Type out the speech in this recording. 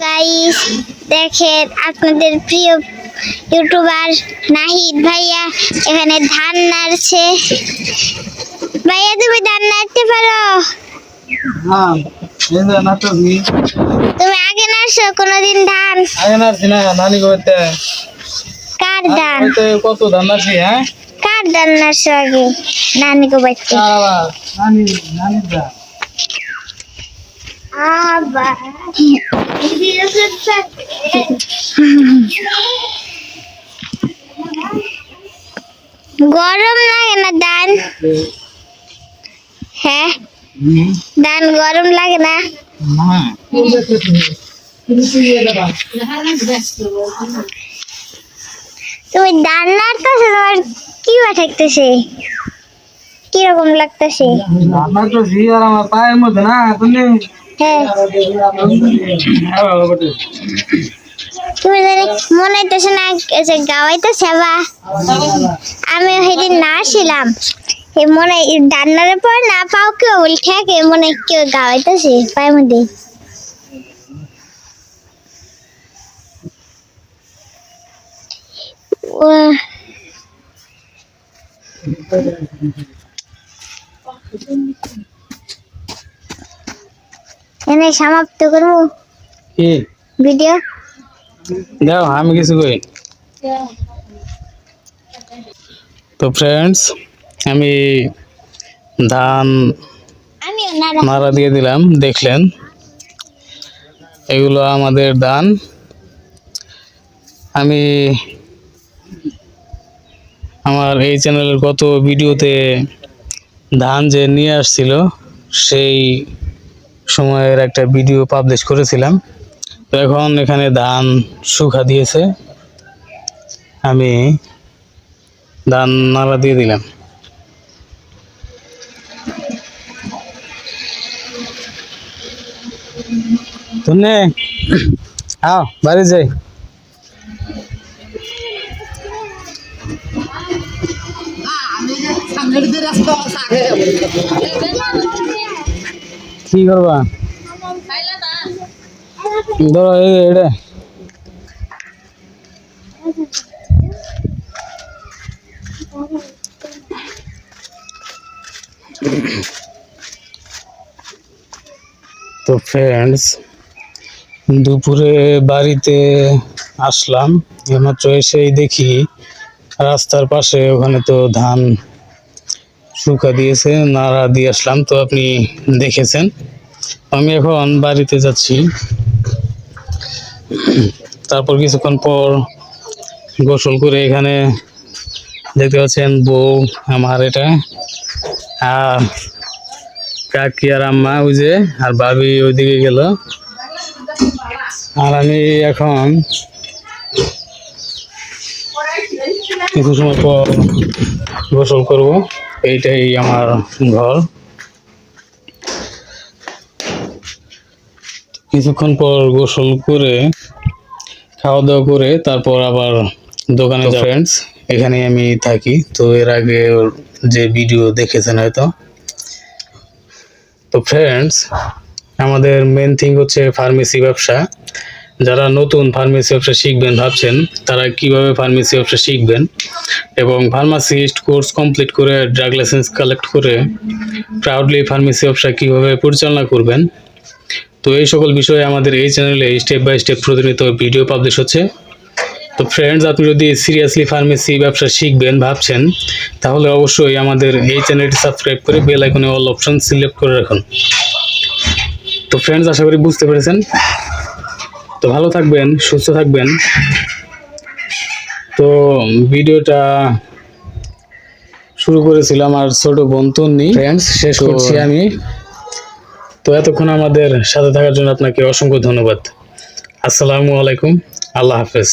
Guys দেখেন আপনাদের প্রিয় ইউটিউবার নাহিদ ভাইয়া এখানে ধান নাড়ছে। ভাইয়া তুমি ধান নাড়তে পারো? হ্যাঁ, তুমি আগে নাড়ছো কোনোদিন ধান? আগে নাড়ছি না, নানি করতে কার ধান? কত ধান নাড়ছি। হ্যাঁ, কার ধান নাড়ছো আগে? নানি কো বাইতে নানি নানির ধান। আবার গরম লাগে না ধান? হ্যাঁ, ধান গরম লাগে না? তুমি ধান নাড়তেছো, তোমার কি ঠেকতেছে, কিরকম লাগতেছে? আমার তো জি আর আমার পায়ের মধ্যে না তুমি। হ্যাঁ, তুমি জানি মনে হইতেছে না যে গাওয়াইতেছে বা আমি সেদিন নাড়ছিলাম মনে ধান নাড়ার পর না পাও কেউ ঠেকে মনে কেউ গাওয়াইতেছে পায়ের মধ্যে। এনে সমাপ্ত করবো কি ভিডিও। দাও আমি কিছু কই। তো ফ্রেন্ডস, আমি ধান আমিও নাড়া দিয়ে দিলাম, দেখলেন এগুলো আমাদের ধান। আমি আমার এই চ্যানেলের গত ভিডিওতে ধান যে নিয়ে আসছিল সেই সময়ের একটা ভিডিও পাবলিশ করেছিলাম। তো এখন এখানে ধান শুকা দিয়েছে, আমি ধান নাড়া দিয়ে দিলাম। তুনে আও বাড়ি যাই। কি করবা? ধরো এটা তো ফ্রেন্ডস, দুপুরে বাড়িতে আসলাম, এইমাত্র এসেই দেখি রাস্তার পাশে ওখানে তো ধান শুকা দিয়েছে, নাড়া দিয়ে আসলাম। তো আপনি দেখেছেন। আমি এখন বাড়িতে যাচ্ছি, তারপর কিছুক্ষণ পর গোসল করে এখানে দেখতে পাচ্ছেন বউ আমার, এটা আর কাকি আর আম্মা ওই যে, আর ভাবি ওইদিকে গেল, আর আমি এখন কিছু সময় পর গোসল করব। এইটাই আমার ঘর। কিছুক্ষণ পর গোসল করে খাওয়া দাওয়া করে তারপর আবার দোকানে যাব। ফ্রেন্ডস, এখানে আমি থাকি, তো এর আগে যে ভিডিও দেখেছেন হয়তো। তো ফ্রেন্ডস, আমাদের মেন থিং হচ্ছে ফার্মেসি ব্যবসা। যারা নতুন ফার্মেসি ব্যবসা শিখবেন ভাবছেন, তারা কিভাবে ফার্মেসি ব্যবসা শিখবেন এবং ফার্মাসিস্ট কোর্স কমপ্লিট করে ড্রাগ লাইসেন্স কালেক্ট করে প্রাউডলি ফার্মেসি ব্যবসা কিভাবে পরিচালনা করবেন, তো এই সকল বিষয়ে আমাদের এই চ্যানেলে স্টেপ বাই স্টেপ প্রতিনিয়ত ভিডিও পাবলিশ হচ্ছে। তো ফ্রেন্ডস, আপনি যদি সিরিয়াসলি ফার্মেসি ব্যবসা শিখবেন ভাবছেন, তাহলে অবশ্যই আমাদের এই চ্যানেলটি সাবস্ক্রাইব করে বেল আইকনে অল অপশন সিলেক্ট করে রাখুন। তো ফ্রেন্ডস, আশা করি বুঝতে পেরেছেন। তো ভালো থাকবেন, সুস্থ থাকবেন। তো ভিডিওটা শুরু করেছিলাম আর ছোট বোন তন্নি। ফ্রেন্ডস, শেষ করছি আমি। তো এতক্ষণ আমাদের সাথে থাকার জন্য আপনাকে অসংখ্য ধন্যবাদ। আসসালামু আলাইকুম, আল্লাহ হাফেজ।